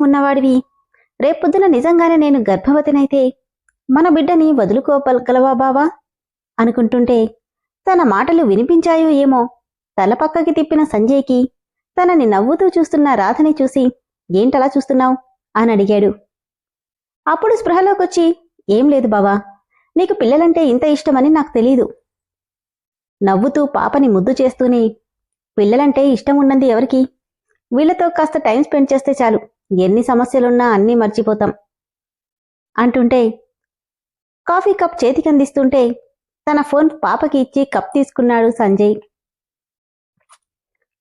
ఉన్నవాడివి. రేపొద్దున నిజంగానే నేను గర్భవతినైతే మన బిడ్డని వదులుకోగలవా బావా అనుకుంటుంటే తన మాటలు వినిపించాయో ఏమో తల పక్కకి తిప్పిన సంజయ్కి తనని నవ్వుతూ చూస్తున్న రాధని చూసి ఏంటలా చూస్తున్నావు అని అడిగాడు. అప్పుడు స్పృహలోకొచ్చి ఏం లేదు బావా, నీకు పిల్లలంటే ఇంత ఇష్టమని నాకు తెలీదు. నవ్వుతూ పాపని ముద్దు చేస్తూనే పిల్లలంటే ఇష్టం ఉన్నది ఎవరికి, వీళ్లతో కాస్త టైం స్పెండ్ చేస్తే చాలు, ఎన్ని సమస్యలున్నా అన్నీ మర్చిపోతాం అంటుంటే కాఫీ కప్ చేతికందిస్తుంటే తన ఫోన్ పాపకి ఇచ్చి కప్ తీసుకున్నాడు సంజయ్.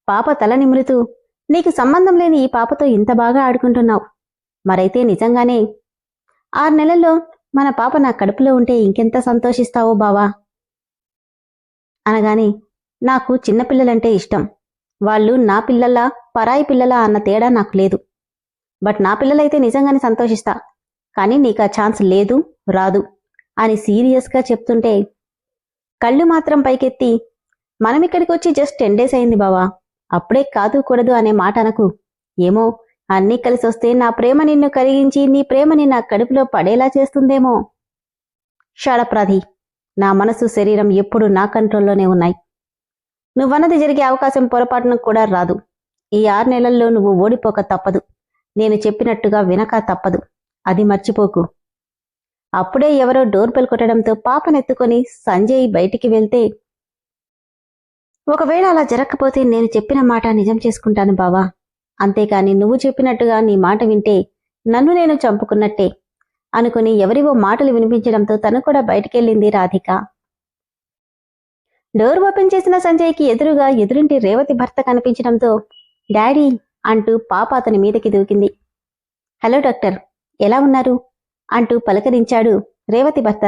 పాప తల నిమురుతూ నీకు సంబంధం లేని ఈ పాపతో ఇంత బాగా ఆడుకుంటున్నావు, మరైతే నిజంగానే 6 నెలల్లో మన పాప నా కడుపులో ఉంటే ఇంకెంత సంతోషిస్తావో బావా అనగానే నాకు చిన్నపిల్లలంటే ఇష్టం, వాళ్ళు నా పిల్లలా పరాయి పిల్లలా అన్న తేడా నాకు లేదు. బట్ నా పిల్లలైతే నిజంగానే సంతోషిస్తా, కానీ నీకు ఆ ఛాన్స్ లేదు, రాదు అని సీరియస్గా చెప్తుంటే కళ్ళు మాత్రం పైకెత్తి మనమిక్కడికి వచ్చి జస్ట్ 10 days అయింది బావా, అప్పుడే కాదు కూడదు అనే మాట అనకు. ఏమో అన్నీ కలిసొస్తే నా ప్రేమ నిన్ను కరిగించి నీ ప్రేమని నా కడుపులో పడేలా చేస్తుందేమో. షాడప్రాధి, నా మనసు శరీరం ఎప్పుడూ నా కంట్రోల్లోనే ఉన్నాయి. నువ్వన్నది జరిగే అవకాశం పొరపాటున కూడా రాదు. ఈ 6 నెలల్లో నువ్వు ఓడిపోక తప్పదు, నేను చెప్పినట్టుగా వినక తప్పదు, అది మర్చిపోకు. అప్పుడే ఎవరో డోర్ బెల్ కొట్టడంతో పాపనెత్తుకొని సంజయ్ బయటికి వెళ్తే ఒకవేళ అలా జరగకపోతే నేను చెప్పిన మాట నిజం చేసుకుంటాను బావా, అంతేకాని నువ్వు చెప్పినట్టుగా నీ మాట వింటే నన్ను నేను చంపుకున్నట్టే అనుకుని ఎవరివో మాటలు వినిపించడంతో తను కూడా బయటికెళ్ళింది రాధిక. డోర్ ఓపెన్ చేసిన సంజయ్కి ఎదురుగా ఎదురింటి రేవతి భర్త కనిపించడంతో డాడీ అంటూ పాప అతని మీదకి దూకింది. హలో డాక్టర్, ఎలా ఉన్నారు అంటూ పలకరించాడు రేవతి భర్త.